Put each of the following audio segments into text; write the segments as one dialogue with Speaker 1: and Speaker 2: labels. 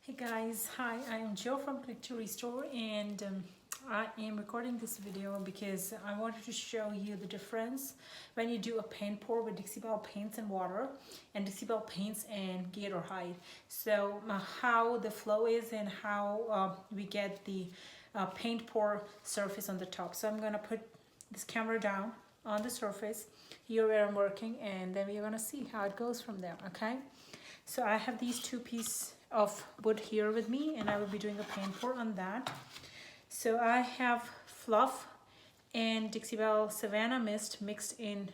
Speaker 1: Hey guys, hi, I am Joe from Click to Restore, and I am recording this video because I wanted to show you the difference when you do a paint pour with Dixie Belle paints and water and Dixie Belle paints and gator hide. So how the flow is and how we get the paint pour surface on the top. So I'm going to put this camera down on the surface here where I'm working, and then we're going to see how it goes from there, okay? So I have these two pieces of wood here with me, and I will be doing a paint pour on that. So I have fluff and Dixie Belle Savannah mist mixed in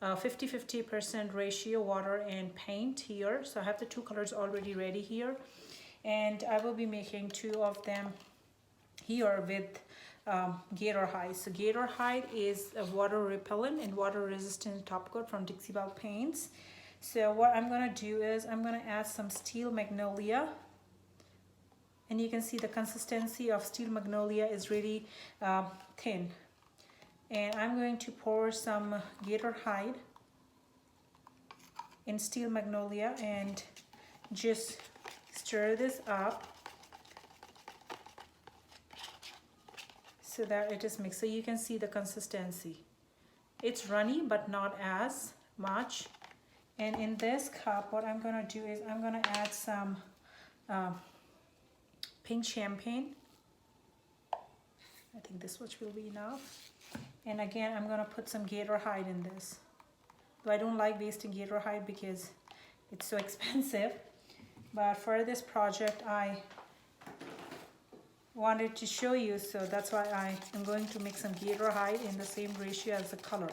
Speaker 1: 50-50% ratio water and paint here. So I have the two colors already ready here, and I will be making two of them here with gator hide. So gator hide is a water repellent and water resistant top coat from Dixie Belle paints. So what I'm going to do is I'm going to add some steel magnolia, and you can see the consistency of steel magnolia is really thin. And I'm going to pour some gator hide in steel magnolia and just stir this up so that it is mixed. So you can see the consistency. It's runny but not as much. And in this cup, what I'm going to do is I'm going to add some pink champagne. I think this much will be enough. And again, I'm going to put some gator hide in this. Though I don't like wasting gator hide because it's so expensive. But for this project, I wanted to show you, so that's why I am going to mix some gator hide in the same ratio as the color.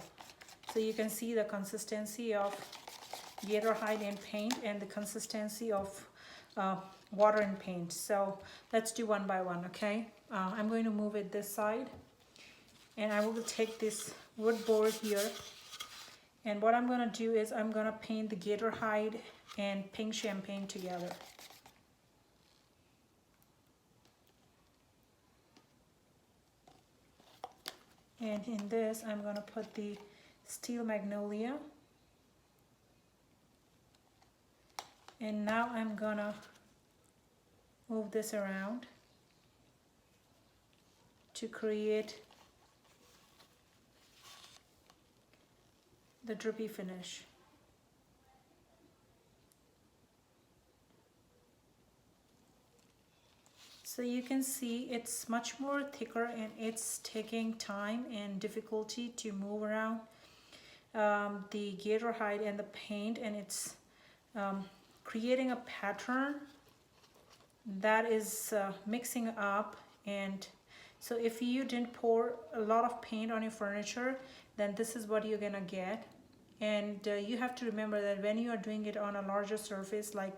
Speaker 1: So you can see the consistency of gator hide and paint and the consistency of water and paint. So let's do one by one, okay? I'm going to move it this side, and I will take this wood board here, and what I'm going to do is I'm going to paint the gator hide and pink champagne together. And in this I'm going to put the steel magnolia. And now I'm gonna move this around to create the drippy finish. So you can see it's much more thicker, and it's taking time and difficulty to move around the gator hide and the paint, and it's creating a pattern that is mixing up. And so if you didn't pour a lot of paint on your furniture, then this is what you're gonna get. And you have to remember that when you are doing it on a larger surface like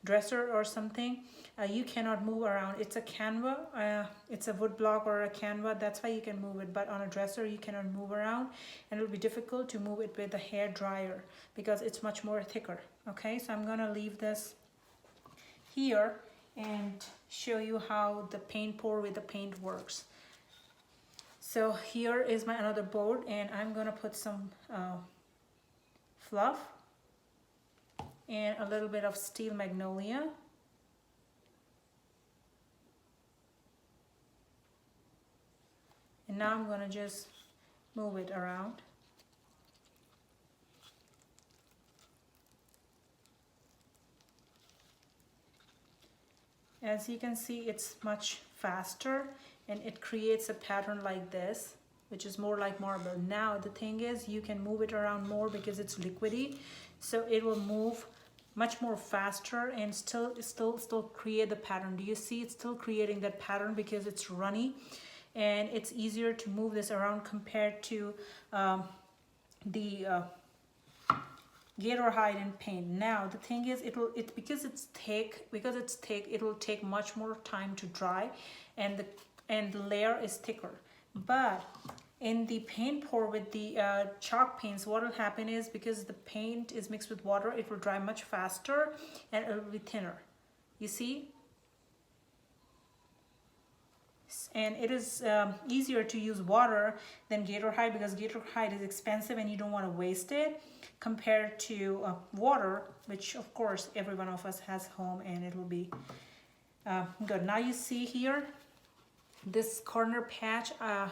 Speaker 1: dresser or something, you cannot move around. It's a canva, it's a wood block or a canva, that's why you can move it. But on a dresser you cannot move around, and it will be difficult to move it with a hair dryer because it's much more thicker. Okay, so I'm gonna leave this here and show you how the paint pour with the paint works. So here is my another board, and I'm gonna put some fluff and a little bit of steel magnolia. And now I'm gonna just move it around. As you can see, it's much faster, and it creates a pattern like this, which is more like marble. Now the thing is, you can move it around more because it's liquidy, so it will move much more faster and still create the pattern. Do you see it's still creating that pattern because it's runny, and it's easier to move this around compared to the gator hide and paint. Now the thing is, because it's thick, it will take much more time to dry, and the layer is thicker. But in the paint pour with the chalk paints, what will happen is, because the paint is mixed with water, it will dry much faster and it will be thinner. You see? And it is easier to use water than gator hide, because gator hide is expensive and you don't want to waste it, compared to water, which of course every one of us has home, and it will be Good. Now you see here, this corner patch,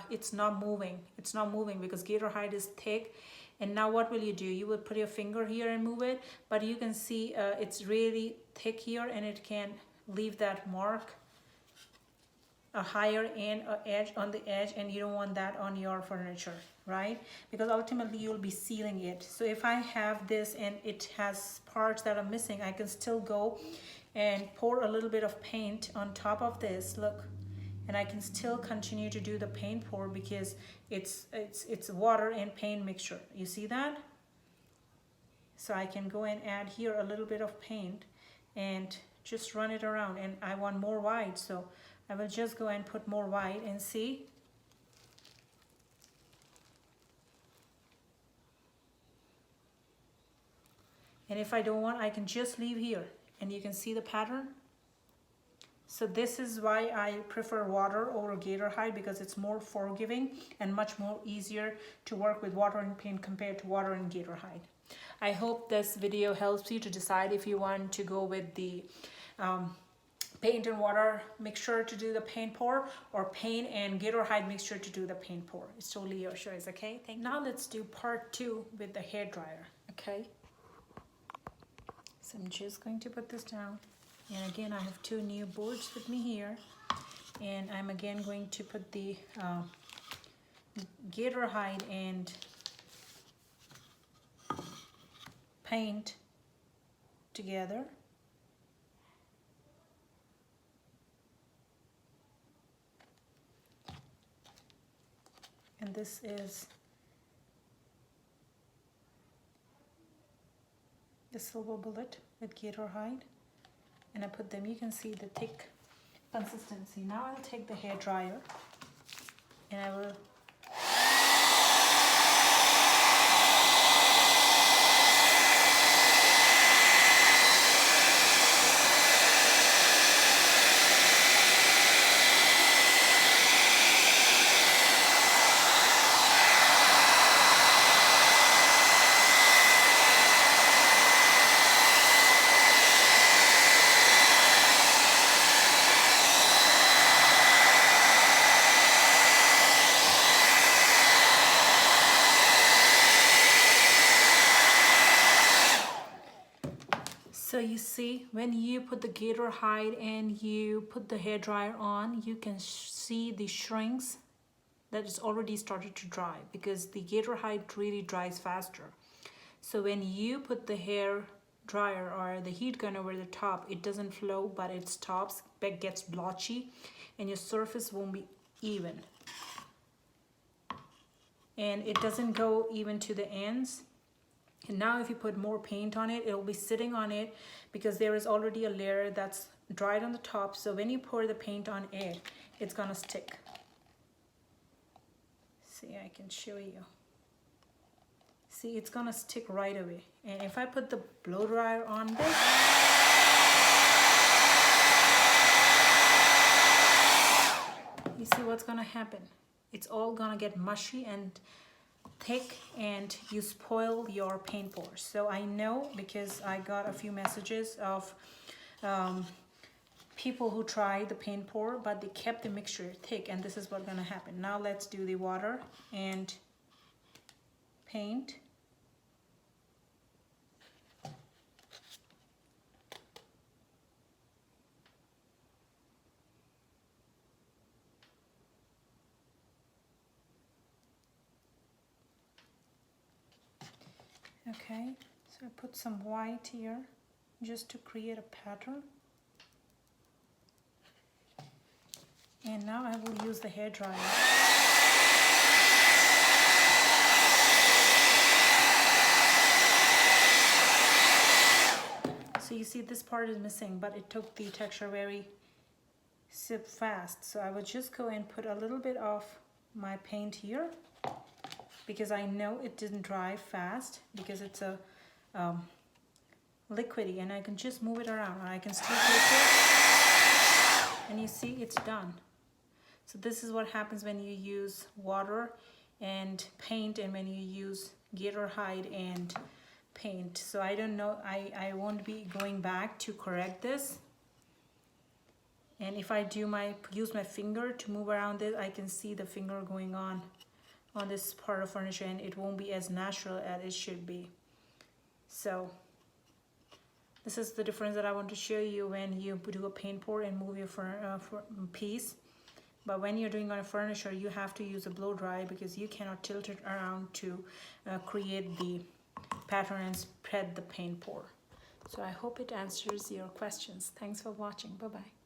Speaker 1: it's not moving. It's not moving because gator hide is thick. And now what will you do? You will put your finger here and move it, but you can see it's really thick here and it can leave that mark, a higher end edge on the edge, and you don't want that on your furniture, right? Because ultimately you'll be sealing it. So if I have this and it has parts that are missing, I can still go and pour a little bit of paint on top of this, look, and I can still continue to do the paint pour because it's water and paint mixture. You see that? So I can go and add here a little bit of paint and just run it around, and I want more white, so I will just go and put more white and see. And if I don't want, I can just leave here and you can see the pattern. So this is why I prefer water over gator hide, because it's more forgiving and much more easier to work with water and paint compared to water and gator hide. I hope this video helps you to decide if you want to go with the paint and water mixture to do the paint pour, or paint and gator hide mixture to do the paint pour. It's totally your choice, okay? Now let's do part 2 with the hair dryer, okay? So I'm just going to put this down. And again, I have 2 new boards with me here. And I'm again going to put the gator hide and paint together. And this is the silver bullet with gator hide, and I put them, you can see the thick consistency. Now I'll take the hair dryer and I will So you see, when you put the gator hide and you put the hair dryer on, you can see the shrinks that is already started to dry, because the gator hide really dries faster. So when you put the hair dryer or the heat gun over the top, it doesn't flow, but it stops, but gets blotchy, and your surface won't be even. And it doesn't go even to the ends. And now if you put more paint on it, it'll be sitting on it because there is already a layer that's dried on the top. So when you pour the paint on it, it's gonna stick. See, I can show you. See, it's gonna stick right away. And if I put the blow dryer on this, you see what's gonna happen? It's all gonna get mushy and thick, and you spoil your paint pours. So I know, because I got a few messages of people who tried the paint pour, but they kept the mixture thick, and this is what's gonna happen. Now let's do the water and paint. Okay, so I put some white here just to create a pattern. And now I will use the hair dryer. So you see this part is missing, but it took the texture very fast. So I will just go and put a little bit of my paint here, because I know it didn't dry fast because it's a liquidy, and I can just move it around and I can still take it, and you see it's done. So this is what happens when you use water and paint, and when you use gator hide and paint. So I don't know, I won't be going back to correct this. And if I use my finger to move around it, I can see the finger going on this part of furniture, and it won't be as natural as it should be. So this is the difference that I want to show you when you do a paint pour and move your piece. But when you're doing on a furniture, you have to use a blow dry because you cannot tilt it around to create the pattern and spread the paint pour. So I hope it answers your questions. Thanks for watching. Bye-bye.